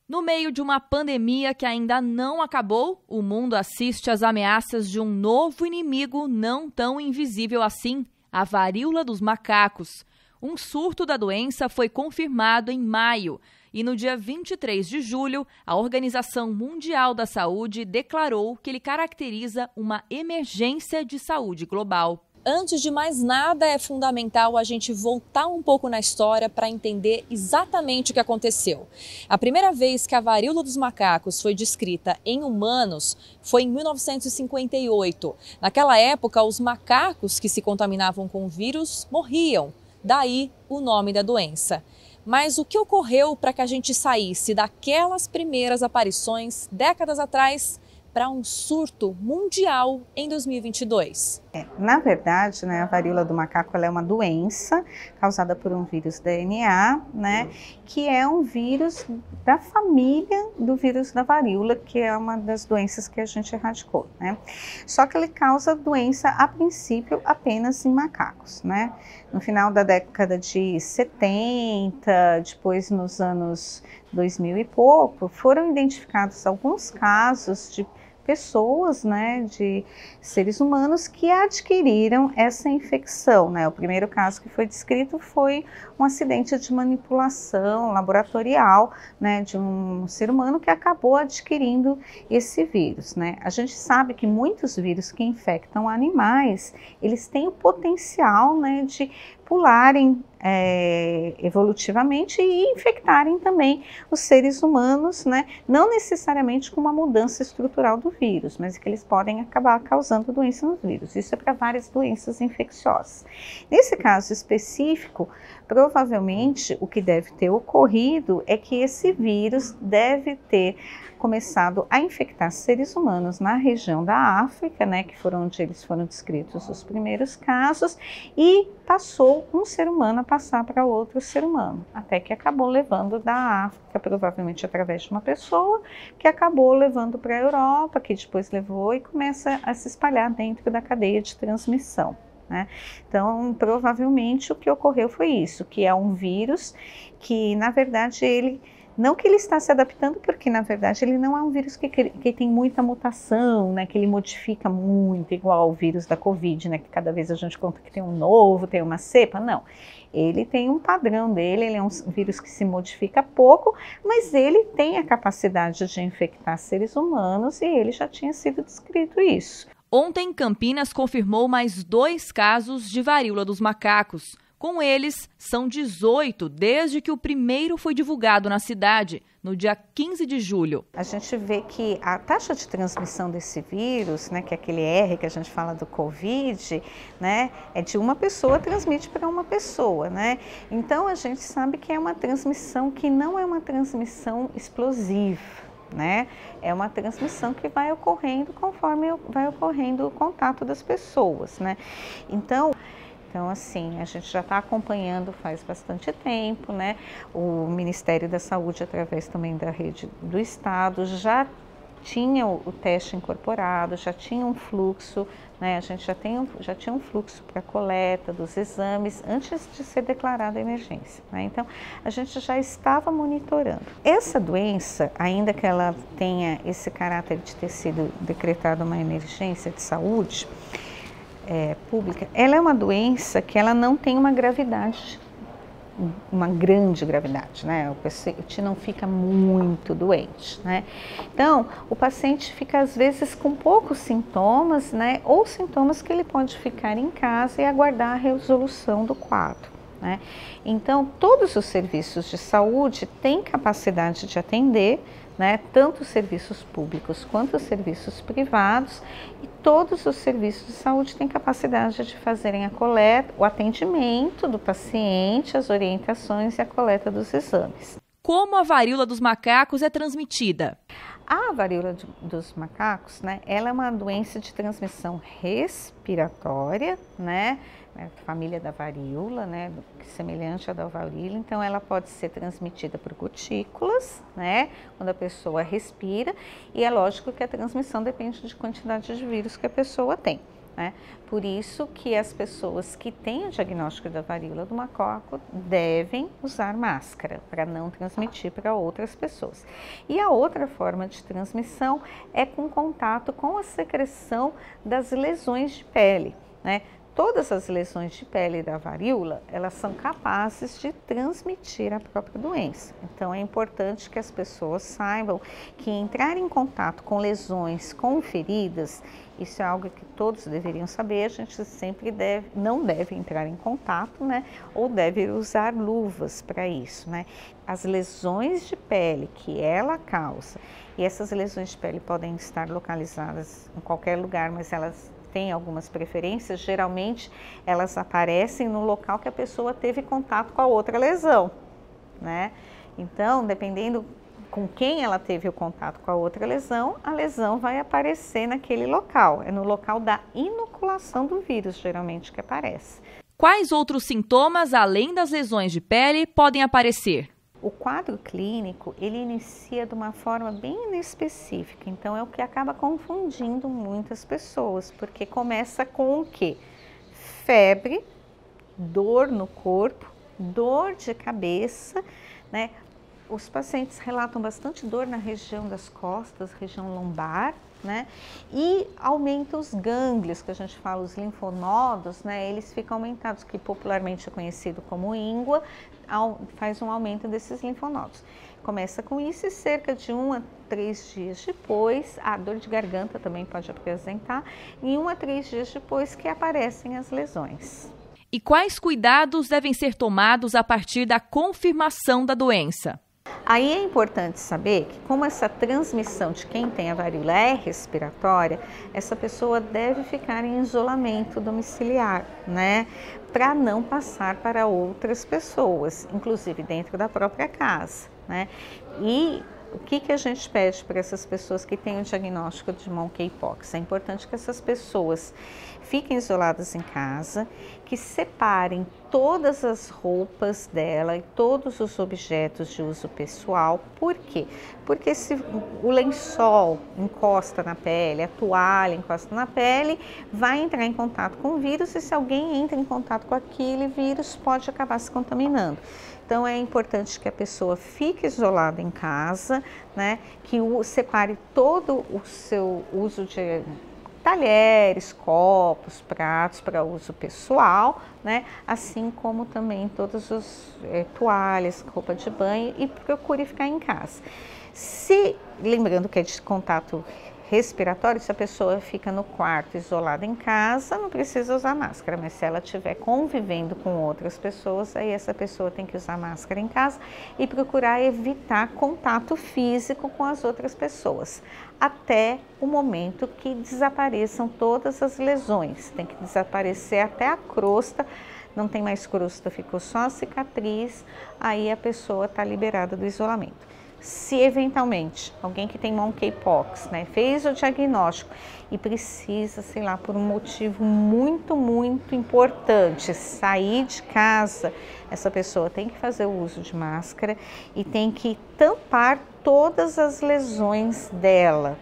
No meio de uma pandemia que ainda não acabou, o mundo assiste às ameaças de um novo inimigo não tão invisível assim, a varíola dos macacos. Um surto da doença foi confirmado em maio e no dia 23 de julho, a Organização Mundial da Saúde declarou que ele caracteriza uma emergência de saúde global. Antes de mais nada, é fundamental a gente voltar um pouco na história para entender exatamente o que aconteceu. A primeira vez que a varíola dos macacos foi descrita em humanos foi em 1958. Naquela época, os macacos que se contaminavam com o vírus morriam, daí o nome da doença. Mas o que ocorreu para que a gente saísse daquelas primeiras aparições décadas atrás para um surto mundial em 2022? Na verdade, a varíola do macaco ela é uma doença causada por um vírus DNA, que é um vírus da família do vírus da varíola, que é uma das doenças que a gente erradicou, Só que ele causa doença, a princípio, apenas em macacos, No final da década de 70, depois nos anos 2000 e pouco, foram identificados alguns casos de pessoas, de seres humanos que adquiriram essa infecção, O primeiro caso que foi descrito foi um acidente de manipulação laboratorial, de um ser humano que acabou adquirindo esse vírus, A gente sabe que muitos vírus que infectam animais, eles têm o potencial, de pularem evolutivamente e infectarem também os seres humanos, não necessariamente com uma mudança estrutural do vírus, mas que eles podem acabar causando doença nos vírus. Isso é para várias doenças infecciosas. Nesse caso específico, provavelmente o que deve ter ocorrido é que esse vírus deve ter começado a infectar seres humanos na região da África, que foram onde eles foram descritos os primeiros casos, e passou um ser humano a passar para outro ser humano, até que acabou levando da África, provavelmente através de uma pessoa, que acabou levando para a Europa, que depois levou e começa a se espalhar dentro da cadeia de transmissão. Então, provavelmente o que ocorreu foi isso, que é um vírus que, na verdade, não que ele está se adaptando, porque na verdade ele não é um vírus que tem muita mutação, que ele modifica muito, igual ao vírus da Covid, que cada vez a gente conta que tem um novo, tem uma cepa, não. Ele tem um padrão dele, ele é um vírus que se modifica pouco, mas ele tem a capacidade de infectar seres humanos e ele já tinha sido descrito isso. Ontem, Campinas confirmou mais 2 casos de varíola dos macacos. Com eles, são 18 desde que o primeiro foi divulgado na cidade, no dia 15 de julho. A gente vê que a taxa de transmissão desse vírus, que é aquele R que a gente fala do Covid, é de uma pessoa transmite para uma pessoa, Então, a gente sabe que é uma transmissão que não é uma transmissão explosiva. É uma transmissão que vai ocorrendo conforme vai ocorrendo o contato das pessoas, Então, assim, a gente já está acompanhando faz bastante tempo, O Ministério da Saúde, através também da rede do Estado, já tinha o teste incorporado, já tinha um fluxo, a gente já tinha um fluxo para a coleta dos exames antes de ser declarada a emergência, Então, a gente já estava monitorando. Essa doença, ainda que ela tenha esse caráter de ter sido decretada uma emergência de saúde pública, ela é uma doença que ela não tem uma gravidade, uma grande gravidade, O paciente não fica muito doente, Então, o paciente fica às vezes com poucos sintomas, ou sintomas que ele pode ficar em casa e aguardar a resolução do quadro, Então, todos os serviços de saúde têm capacidade de atender, tanto os serviços públicos quanto os serviços privados, e todos os serviços de saúde têm capacidade de fazerem a coleta, o atendimento do paciente, as orientações e a coleta dos exames. Como a varíola dos macacos é transmitida? A varíola dos macacos, ela é uma doença de transmissão respiratória, família da varíola, semelhante à da varíola, então ela pode ser transmitida por gotículas, quando a pessoa respira, e é lógico que a transmissão depende de quantidade de vírus que a pessoa tem. né? Por isso que as pessoas que têm o diagnóstico da varíola do macaco devem usar máscara para não transmitir para outras pessoas. E a outra forma de transmissão é com contato com a secreção das lesões de pele, né? Todas as lesões de pele da varíola, elas são capazes de transmitir a própria doença. Então, é importante que as pessoas saibam que entrar em contato com lesões, com feridas, isso é algo que todos deveriam saber. A gente sempre não deve entrar em contato, né? Ou deve usar luvas para isso, né? As lesões de pele que ela causa, e essas lesões de pele podem estar localizadas em qualquer lugar, mas elas tem algumas preferências, geralmente elas aparecem no local que a pessoa teve contato com a outra lesão, né? Então, dependendo com quem ela teve o contato com a outra lesão, a lesão vai aparecer naquele local. É no local da inoculação do vírus, geralmente, que aparece. Quais outros sintomas, além das lesões de pele, podem aparecer? O quadro clínico, ele inicia de uma forma bem inespecífica, então é o que acaba confundindo muitas pessoas, porque começa com o quê? Febre, dor no corpo, dor de cabeça, né? Os pacientes relatam bastante dor na região das costas, região lombar, né? E aumenta os gânglios, que a gente fala, os linfonodos, né? Eles ficam aumentados, que popularmente é conhecido como íngua, faz um aumento desses linfonodos. Começa com isso e cerca de 1 a 3 dias depois, a dor de garganta também pode apresentar, e 1 a 3 dias depois que aparecem as lesões. E quais cuidados devem ser tomados a partir da confirmação da doença? Aí é importante saber que, como essa transmissão de quem tem a varíola é respiratória, essa pessoa deve ficar em isolamento domiciliar, né? Para não passar para outras pessoas, inclusive dentro da própria casa, né? E o que a gente pede para essas pessoas que têm o diagnóstico de monkeypox? É importante que essas pessoas fiquem isoladas em casa, que separem todas as roupas dela e todos os objetos de uso pessoal. Por quê? Porque se o lençol encosta na pele, a toalha encosta na pele, vai entrar em contato com o vírus, e se alguém entra em contato com aquele vírus, pode acabar se contaminando. Então, é importante que a pessoa fique isolada em casa, né? Que separe todo o seu uso de talheres, copos, pratos para uso pessoal, né? Assim como também todos os toalhas, roupa de banho, e procure ficar em casa. Lembrando que é de contato respiratório, se a pessoa fica no quarto isolada em casa, não precisa usar máscara, mas se ela estiver convivendo com outras pessoas, aí essa pessoa tem que usar máscara em casa e procurar evitar contato físico com as outras pessoas, até o momento que desapareçam todas as lesões. Tem que desaparecer até a crosta, não tem mais crosta, ficou só a cicatriz, aí a pessoa está liberada do isolamento. Se eventualmente alguém que tem monkeypox, né, fez o diagnóstico e precisa, sei lá, por um motivo muito importante, sair de casa, essa pessoa tem que fazer o uso de máscara e tem que tampar todas as lesões dela,